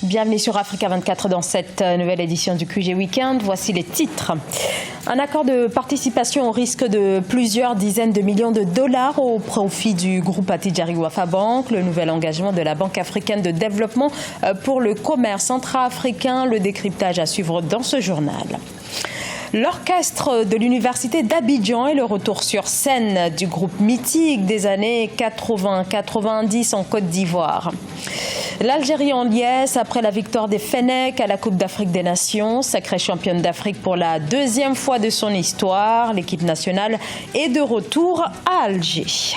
Bienvenue sur Africa 24 dans cette nouvelle édition du QG Weekend. Voici les titres. Un accord de participation au risque de plusieurs dizaines de millions de dollars au profit du groupe Attijari Wafa Bank. Le nouvel engagement de la Banque africaine de développement pour le commerce intra-africain. Le décryptage à suivre dans ce journal. L'orchestre de l'université d'Abidjan est le retour sur scène du groupe mythique des années 80-90 en Côte d'Ivoire. L'Algérie en liesse après la victoire des Fennecs à la Coupe d'Afrique des Nations. Sacrée championne d'Afrique pour la deuxième fois de son histoire. L'équipe nationale est de retour à Alger.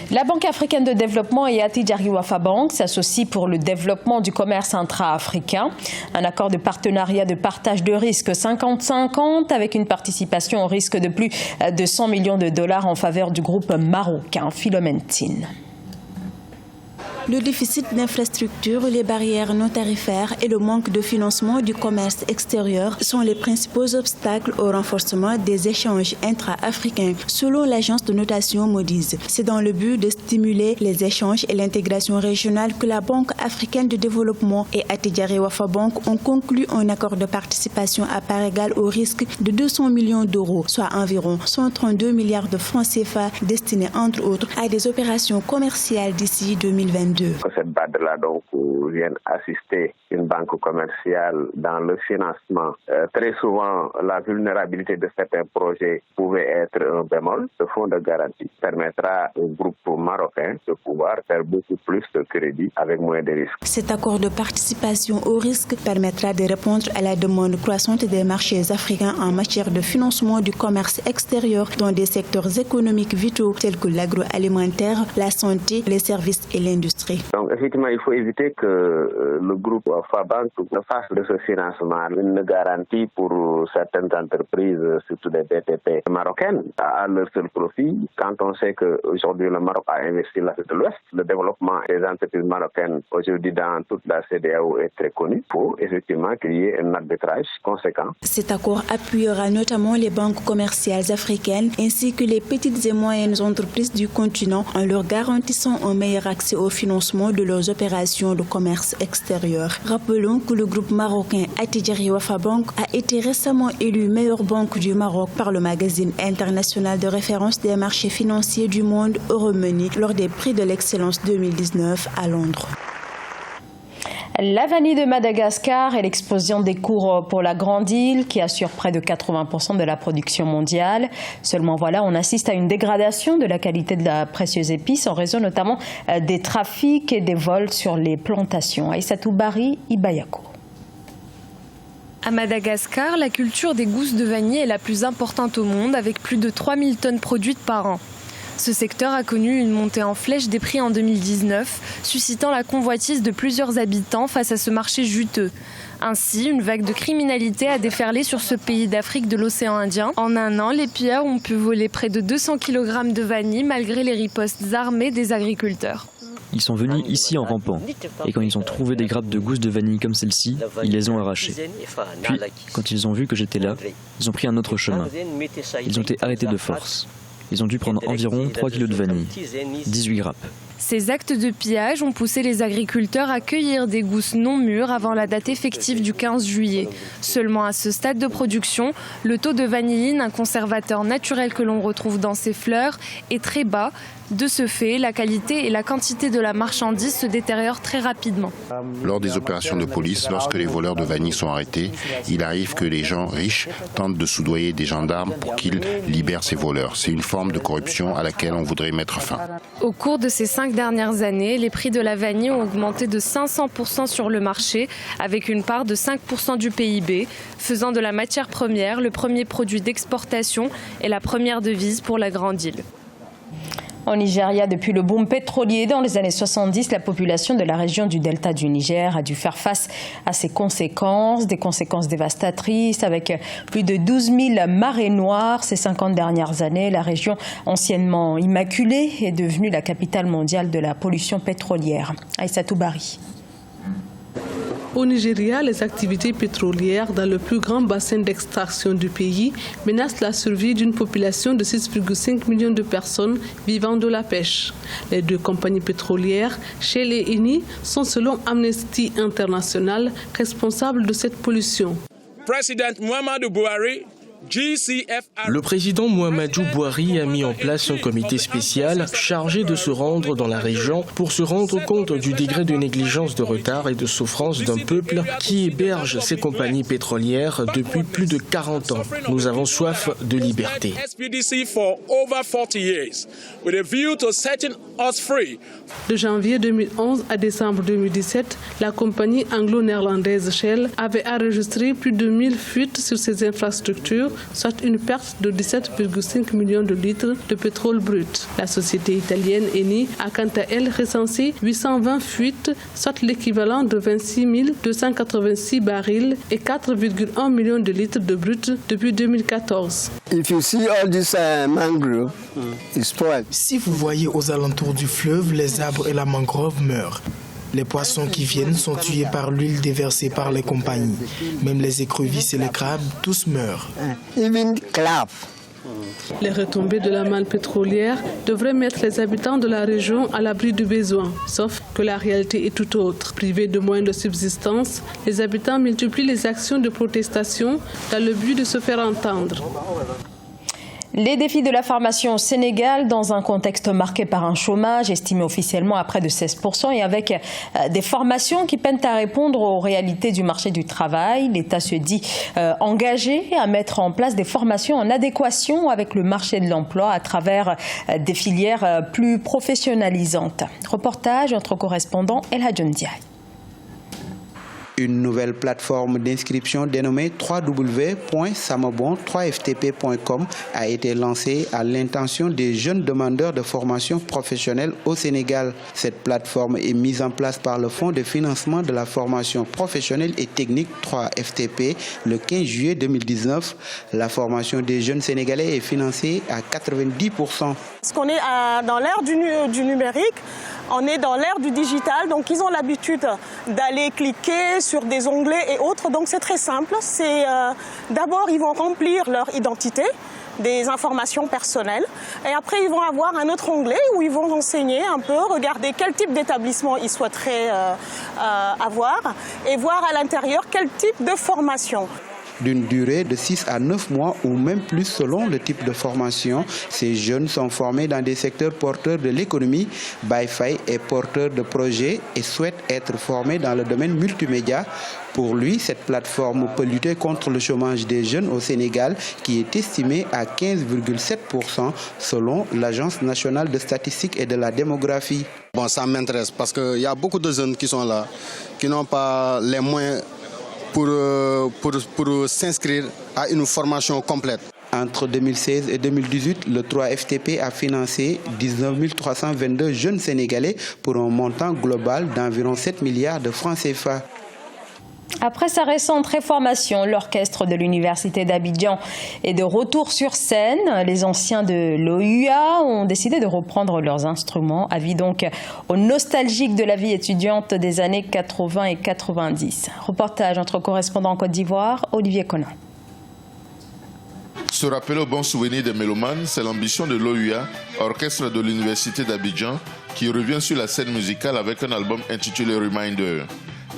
La Banque africaine de développement et Attijari Wafa Bank s'associent pour le développement du commerce intra-africain. Un accord de partenariat de partage de risques 50-50 avec une participation au risque de plus de 100 millions de dollars en faveur du groupe marocain Philomène Tine. Le déficit d'infrastructures, les barrières non tarifaires et le manque de financement du commerce extérieur sont les principaux obstacles au renforcement des échanges intra-africains, selon l'agence de notation Moody's. C'est dans le but de stimuler les échanges et l'intégration régionale que la Banque africaine de développement et Attijari Wafa Bank ont conclu un accord de participation à part égale au risque de 200 millions d'euros, soit environ 132 milliards de francs CFA destinés entre autres à des opérations commerciales d'ici 2022. Que cette BAD-là donc vienne assister une banque commerciale dans le financement. Très souvent, la vulnérabilité de certains projets pouvait être un bémol. Ce fonds de garantie permettra au groupe marocain de pouvoir faire beaucoup plus de crédits avec moins de risques. Cet accord de participation au risque permettra de répondre à la demande croissante des marchés africains en matière de financement du commerce extérieur dans des secteurs économiques vitaux tels que l'agroalimentaire, la santé, les services et l'industrie. Donc effectivement, il faut éviter que le groupe Wafa Bank ne fasse de ce financement une garantie pour certaines entreprises, surtout des BTP marocaines, à leur seul profit. Quand on sait qu'aujourd'hui le Maroc a investi l'Afrique de l'Ouest, le développement des entreprises marocaines aujourd'hui dans toute la CEDEAO est très connu. Il faut effectivement qu'il y ait un arbitrage conséquent. Cet accord appuiera notamment les banques commerciales africaines ainsi que les petites et moyennes entreprises du continent en leur garantissant un meilleur accès au financement de leurs opérations de commerce extérieur. Rappelons que le groupe marocain Attijari Wafa Bank a été récemment élu meilleure banque du Maroc par le magazine international de référence des marchés financiers du monde Euromoney lors des prix de l'excellence 2019 à Londres. La vanille de Madagascar et l'explosion des cours pour la Grande Île qui assure près de 80% de la production mondiale. Seulement voilà, on assiste à une dégradation de la qualité de la précieuse épice en raison notamment des trafics et des vols sur les plantations. Aïssatou Bari, Ibayako. À Madagascar, la culture des gousses de vanille est la plus importante au monde avec plus de 3000 tonnes produites par an. Ce secteur a connu une montée en flèche des prix en 2019, suscitant la convoitise de plusieurs habitants face à ce marché juteux. Ainsi, une vague de criminalité a déferlé sur ce pays d'Afrique de l'océan Indien. En un an, les pilleurs ont pu voler près de 200 kg de vanille malgré les ripostes armées des agriculteurs. Ils sont venus ici en rampant, et quand ils ont trouvé des grappes de gousses de vanille comme celle-ci, ils les ont arrachées. Puis, quand ils ont vu que j'étais là, ils ont pris un autre chemin. Ils ont été arrêtés de force. Ils ont dû prendre environ 3 kg de vanille, 18 grappes. Ces actes de pillage ont poussé les agriculteurs à cueillir des gousses non mûres avant la date effective du 15 juillet. Seulement à ce stade de production, le taux de vanilline, un conservateur naturel que l'on retrouve dans ces fleurs, est très bas. De ce fait, la qualité et la quantité de la marchandise se détériorent très rapidement. Lors des opérations de police, lorsque les voleurs de vanille sont arrêtés, il arrive que les gens riches tentent de soudoyer des gendarmes pour qu'ils libèrent ces voleurs. C'est une forme de corruption à laquelle on voudrait mettre fin. Au cours de ces 5 dernières années, les prix de la vanille ont augmenté de 500% sur le marché, avec une part de 5% du PIB, faisant de la matière première le premier produit d'exportation et la première devise pour la Grande Île. Au Nigeria, depuis le boom pétrolier dans les années 70, la population de la région du delta du Niger a dû faire face à ses conséquences, des conséquences dévastatrices avec plus de 12 000 marées noires. Ces 50 dernières années, la région anciennement immaculée est devenue la capitale mondiale de la pollution pétrolière. Aïssatou Bari. Au Nigeria, les activités pétrolières dans le plus grand bassin d'extraction du pays menacent la survie d'une population de 6,5 millions de personnes vivant de la pêche. Les deux compagnies pétrolières, Shell et Eni, sont selon Amnesty International responsables de cette pollution. Le président Muhammadu Buhari a mis en place un comité spécial chargé de se rendre dans la région pour se rendre compte du degré de négligence, de retard et de souffrance d'un peuple qui héberge ces compagnies pétrolières depuis plus de 40 ans. Nous avons soif de liberté. De janvier 2011 à décembre 2017, la compagnie anglo-néerlandaise Shell avait enregistré plus de 1000 fuites sur ses infrastructures, soit une perte de 17,5 millions de litres de pétrole brut. La société italienne Eni a quant à elle recensé 820 fuites, soit l'équivalent de 26 286 barils et 4,1 millions de litres de brut depuis 2014. Si vous voyez aux alentours du fleuve, les arbres et la mangrove meurent. Les poissons qui viennent sont tués par l'huile déversée par les compagnies. Même les écrevisses et les crabes, tous meurent. Les retombées de la manne pétrolière devraient mettre les habitants de la région à l'abri du besoin. Sauf que la réalité est tout autre. Privés de moyens de subsistance, les habitants multiplient les actions de protestation dans le but de se faire entendre. Les défis de la formation au Sénégal dans un contexte marqué par un chômage estimé officiellement à près de 16% et avec des formations qui peinent à répondre aux réalités du marché du travail. L'État se dit engagé à mettre en place des formations en adéquation avec le marché de l'emploi à travers des filières plus professionnalisantes. Reportage entre correspondants El Hadjoun Ndiaye. Une nouvelle plateforme d'inscription dénommée www.samobon3ftp.com a été lancée à l'intention des jeunes demandeurs de formation professionnelle au Sénégal. Cette plateforme est mise en place par le Fonds de financement de la formation professionnelle et technique 3FTP le 15 juillet 2019. La formation des jeunes Sénégalais est financée à 90%. Parce qu'on est dans l'ère du numérique, on est dans l'ère du digital, donc ils ont l'habitude d'aller cliquer sur des onglets et autres, donc c'est très simple. D'abord, ils vont remplir leur identité, des informations personnelles, et après ils vont avoir un autre onglet où ils vont renseigner un peu, regarder quel type d'établissement ils souhaiteraient avoir et voir à l'intérieur quel type de formation. D'une durée de 6 à 9 mois ou même plus selon le type de formation. Ces jeunes sont formés dans des secteurs porteurs de l'économie. Baïfaï est porteur de projets et souhaite être formé dans le domaine multimédia. Pour lui, cette plateforme peut lutter contre le chômage des jeunes au Sénégal qui est estimé à 15,7% selon l'Agence nationale de statistique et de la démographie. Bon, ça m'intéresse parce qu'il y a beaucoup de jeunes qui sont là, qui n'ont pas les moyens pour s'inscrire à une formation complète. Entre 2016 et 2018, le 3FTP a financé 19 322 jeunes Sénégalais pour un montant global d'environ 7 milliards de francs CFA. Après sa récente réformation, l'orchestre de l'Université d'Abidjan est de retour sur scène. Les anciens de l'OUA ont décidé de reprendre leurs instruments. Avis donc aux nostalgiques de la vie étudiante des années 80 et 90. Reportage entre correspondants en Côte d'Ivoire, Olivier Conan. Se rappeler au bon souvenir des mélomanes, c'est l'ambition de l'OUA, orchestre de l'Université d'Abidjan, qui revient sur la scène musicale avec un album intitulé Reminder.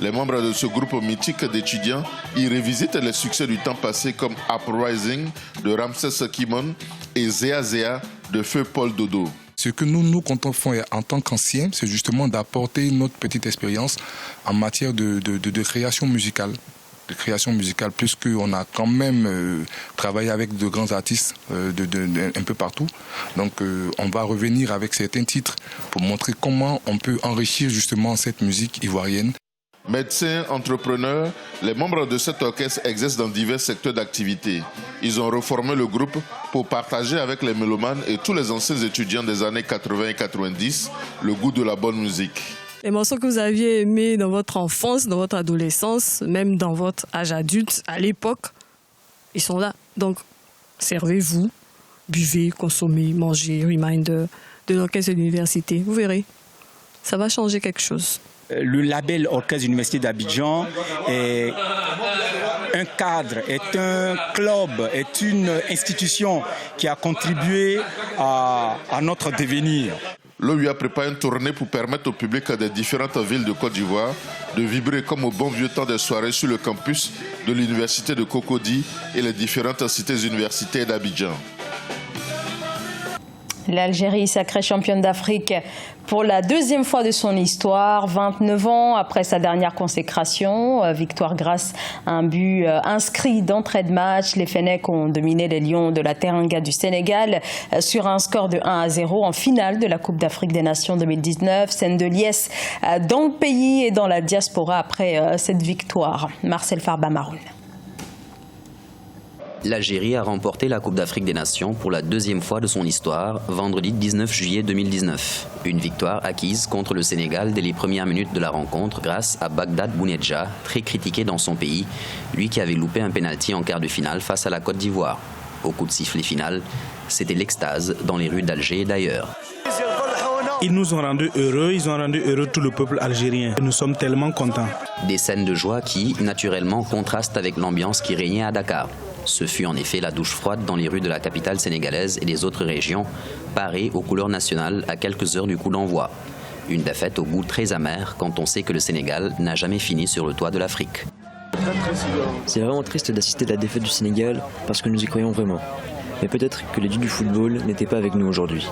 Les membres de ce groupe mythique d'étudiants y revisitent les succès du temps passé comme Uprising de Ramses Kimon et Zéa Zéa de Feu Paul Dodo. Ce que nous comptons faire en tant qu'anciens, c'est justement d'apporter notre petite expérience en matière de création musicale. Puisqu'on a quand même travaillé avec de grands artistes un peu partout. Donc on va revenir avec certains titres pour montrer comment on peut enrichir justement cette musique ivoirienne. Médecins, entrepreneurs, les membres de cet orchestre exercent dans divers secteurs d'activité. Ils ont reformé le groupe pour partager avec les mélomanes et tous les anciens étudiants des années 80 et 90 le goût de la bonne musique. Les morceaux que vous aviez aimés dans votre enfance, dans votre adolescence, même dans votre âge adulte, à l'époque, ils sont là. Donc, servez-vous, buvez, consommez, mangez, Reminder de l'orchestre de l'université. Vous verrez, ça va changer quelque chose. Le label Orchestre Université d'Abidjan est un cadre, est un club, est une institution qui a contribué à notre devenir. L'OUA prépare une tournée pour permettre au public des différentes villes de Côte d'Ivoire de vibrer comme au bon vieux temps des soirées sur le campus de l'université de Cocody et les différentes cités universitaires d'Abidjan. L'Algérie, sacrée championne d'Afrique pour la deuxième fois de son histoire, 29 ans après sa dernière consécration. Victoire grâce à un but inscrit d'entrée de match. Les Fennecs ont dominé les Lions de la Teranga du Sénégal sur un score de 1-0 en finale de la Coupe d'Afrique des Nations 2019. Scène de liesse dans le pays et dans la diaspora après cette victoire. Marcel Farba-Maroun. L'Algérie a remporté la Coupe d'Afrique des Nations pour la deuxième fois de son histoire, vendredi 19 juillet 2019. Une victoire acquise contre le Sénégal dès les premières minutes de la rencontre grâce à Bagdad Bounedjah, très critiqué dans son pays, lui qui avait loupé un pénalty en quart de finale face à la Côte d'Ivoire. Au coup de sifflet final, c'était l'extase dans les rues d'Alger et d'ailleurs. Ils nous ont rendus heureux, ils ont rendu heureux tout le peuple algérien. Nous sommes tellement contents. Des scènes de joie qui, naturellement, contrastent avec l'ambiance qui régnait à Dakar. Ce fut en effet la douche froide dans les rues de la capitale sénégalaise et des autres régions, parées aux couleurs nationales à quelques heures du coup d'envoi. Une défaite au goût très amer quand on sait que le Sénégal n'a jamais fini sur le toit de l'Afrique. C'est vraiment triste d'assister à la défaite du Sénégal parce que nous y croyons vraiment. Mais peut-être que les dieux du football n'étaient pas avec nous aujourd'hui.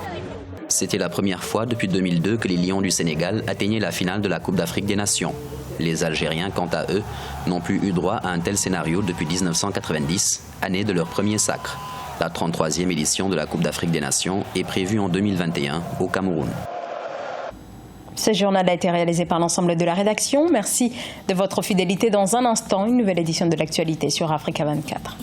C'était la première fois depuis 2002 que les Lions du Sénégal atteignaient la finale de la Coupe d'Afrique des Nations. Les Algériens, quant à eux, n'ont plus eu droit à un tel scénario depuis 1990, année de leur premier sacre. La 33e édition de la Coupe d'Afrique des Nations est prévue en 2021 au Cameroun. Ce journal a été réalisé par l'ensemble de la rédaction. Merci de votre fidélité. Dans un instant, une nouvelle édition de l'actualité sur Africa 24.